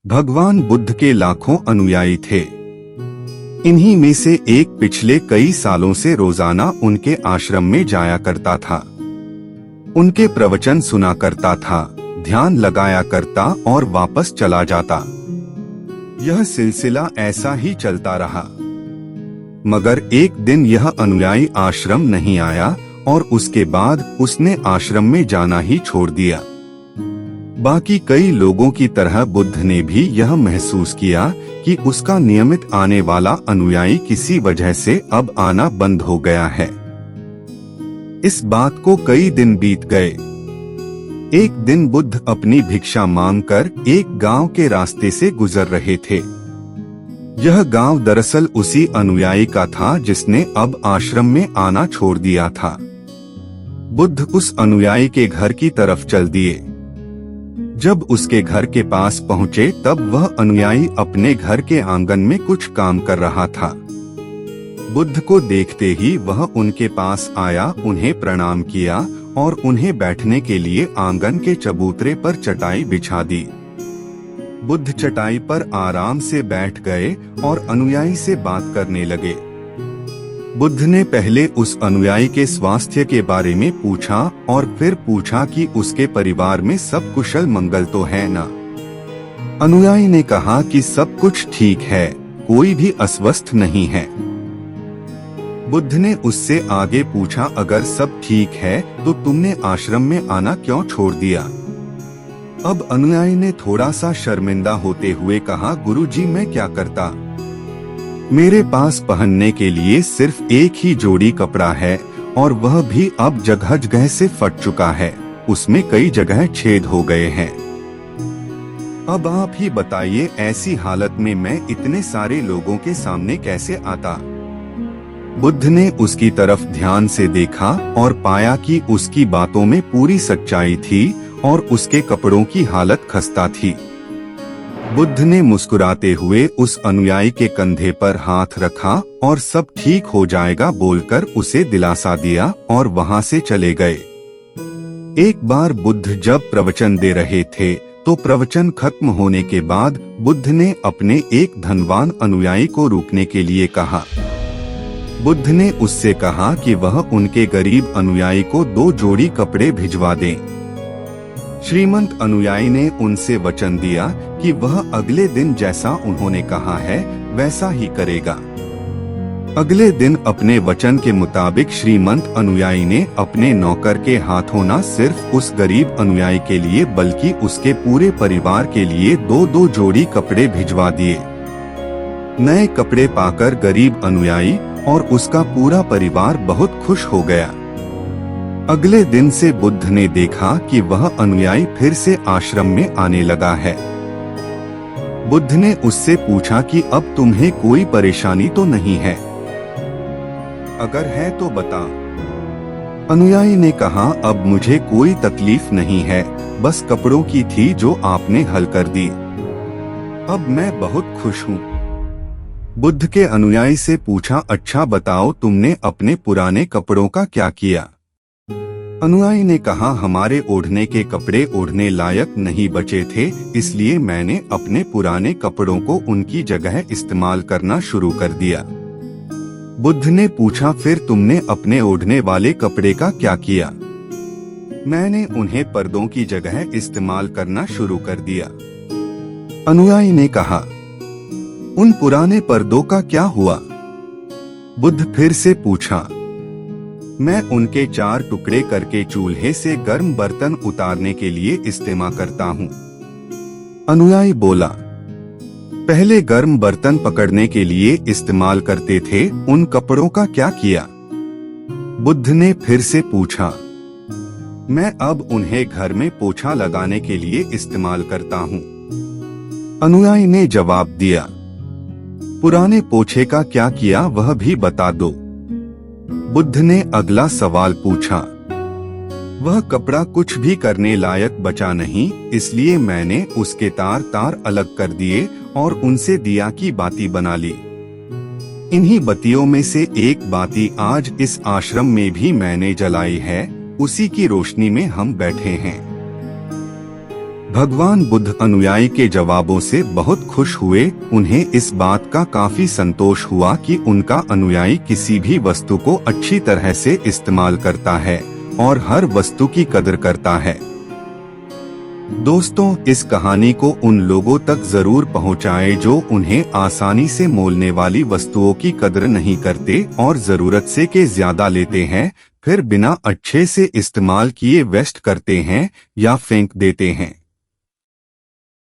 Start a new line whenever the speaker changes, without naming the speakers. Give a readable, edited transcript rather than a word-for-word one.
भगवान बुद्ध के लाखों अनुयायी थे। इन्हीं में से एक पिछले कई सालों से रोजाना उनके आश्रम में जाया करता था। उनके प्रवचन सुना करता था, ध्यान लगाया करता और वापस चला जाता। यह सिलसिला ऐसा ही चलता रहा। मगर एक दिन यह अनुयायी आश्रम नहीं आया और उसके बाद उसने आश्रम में जाना ही छोड़ दिया। बाकी कई लोगों की तरह बुद्ध ने भी यह महसूस किया कि उसका नियमित आने वाला अनुयायी किसी वजह से अब आना बंद हो गया है। इस बात को कई दिन बीत गए। एक दिन बुद्ध अपनी भिक्षा मांगकर एक गांव के रास्ते से गुजर रहे थे। यह गांव दरअसल उसी अनुयायी का था जिसने अब आश्रम में आना छोड़ दिया था। बुद्ध उस अनुयायी के घर की तरफ चल दिए। जब उसके घर के पास पहुंचे तब वह अनुयायी अपने घर के आंगन में कुछ काम कर रहा था। बुद्ध को देखते ही वह उनके पास आया, उन्हें प्रणाम किया और उन्हें बैठने के लिए आंगन के चबूतरे पर चटाई बिछा दी। बुद्ध चटाई पर आराम से बैठ गए और अनुयायी से बात करने लगे। बुद्ध ने पहले उस अनुयायी के स्वास्थ्य के बारे में पूछा और फिर पूछा कि उसके परिवार में सब कुशल मंगल तो है ना। अनुयायी ने कहा कि सब कुछ ठीक है, कोई भी अस्वस्थ नहीं है। बुद्ध ने उससे आगे पूछा, अगर सब ठीक है तो तुमने आश्रम में आना क्यों छोड़ दिया? अब अनुयायी ने थोड़ा सा शर्मिंदा होते हुए कहा, गुरुजी मैं क्या करता, मेरे पास पहनने के लिए सिर्फ एक ही जोड़ी कपड़ा है और वह भी अब जगह जगह से फट चुका है, उसमें कई जगह छेद हो गए हैं। अब आप ही बताइए, ऐसी हालत में मैं इतने सारे लोगों के सामने कैसे आता? बुद्ध ने उसकी तरफ ध्यान से देखा और पाया कि उसकी बातों में पूरी सच्चाई थी और उसके कपड़ों की हालत खस्ता थी। बुद्ध ने मुस्कुराते हुए उस अनुयायी के कंधे पर हाथ रखा और सब ठीक हो जाएगा बोलकर उसे दिलासा दिया और वहां से चले गए। एक बार बुद्ध जब प्रवचन दे रहे थे तो प्रवचन खत्म होने के बाद बुद्ध ने अपने एक धनवान अनुयायी को रुकने के लिए कहा। बुद्ध ने उससे कहा कि वह उनके गरीब अनुयायी को 2 जोड़ी कपड़े भिजवा दें। श्रीमंत अनुयायी ने उनसे वचन दिया कि वह अगले दिन जैसा उन्होंने कहा है वैसा ही करेगा। अगले दिन अपने वचन के मुताबिक श्रीमंत अनुयायी ने अपने नौकर के हाथों न सिर्फ उस गरीब अनुयायी के लिए बल्कि उसके पूरे परिवार के लिए 2-2 जोड़ी कपड़े भिजवा दिए। नए कपड़े पाकर गरीब अनुयायी और उसका पूरा परिवार बहुत खुश हो गया। अगले दिन से बुद्ध ने देखा कि वह अनुयायी फिर से आश्रम में आने लगा है। बुद्ध ने उससे पूछा कि अब तुम्हें कोई परेशानी तो नहीं है? अगर है तो बता। अनुयायी ने कहा, अब मुझे कोई तकलीफ नहीं है, बस कपड़ों की थी जो आपने हल कर दी। अब मैं बहुत खुश हूँ। बुद्ध के अनुयायी से पूछा, अच्छा बताओ तुमने अपने पुराने कपड़ों का क्या किया? अनुयायी ने कहा, हमारे ओढ़ने के कपड़े ओढ़ने लायक नहीं बचे थे, इसलिए मैंने अपने पुराने कपड़ों को उनकी जगह इस्तेमाल करना शुरू कर दिया। बुद्ध ने पूछा, फिर तुमने अपने ओढ़ने वाले कपड़े का क्या किया? मैंने उन्हें पर्दों की जगह इस्तेमाल करना शुरू कर दिया। अनुयायी ने कहा, उन पुराने पर्दों का क्या हुआ? बुद्ध फिर से पूछा, मैं उनके 4 टुकड़े करके चूल्हे से गर्म बर्तन उतारने के लिए इस्तेमाल करता हूँ। अनुयायी बोला, पहले गर्म बर्तन पकड़ने के लिए इस्तेमाल करते थे, उन कपड़ों का क्या किया? बुद्ध ने फिर से पूछा, मैं अब उन्हें घर में पोछा लगाने के लिए इस्तेमाल करता हूँ। अनुयायी ने जवाब दिया, पुराने पोछे का क्या किया वह भी बता दो। बुद्ध ने अगला सवाल पूछा, वह कपड़ा कुछ भी करने लायक बचा नहीं, इसलिए मैंने उसके तार अलग कर दिए और उनसे दिया की बाती बना ली। इन्हीं बत्तियों में से एक बाती आज इस आश्रम में भी मैंने जलाई है, उसी की रोशनी में हम बैठे हैं। भगवान बुद्ध अनुयायी के जवाबों से बहुत खुश हुए। उन्हें इस बात का काफी संतोष हुआ कि उनका अनुयायी किसी भी वस्तु को अच्छी तरह से इस्तेमाल करता है और हर वस्तु की कदर करता है। दोस्तों, इस कहानी को उन लोगों तक जरूर पहुंचाएं जो उन्हें आसानी से मोलने वाली वस्तुओं की कदर नहीं करते और जरूरत से के ज्यादा लेते हैं, फिर बिना अच्छे से इस्तेमाल किए वेस्ट करते हैं या फेंक देते हैं।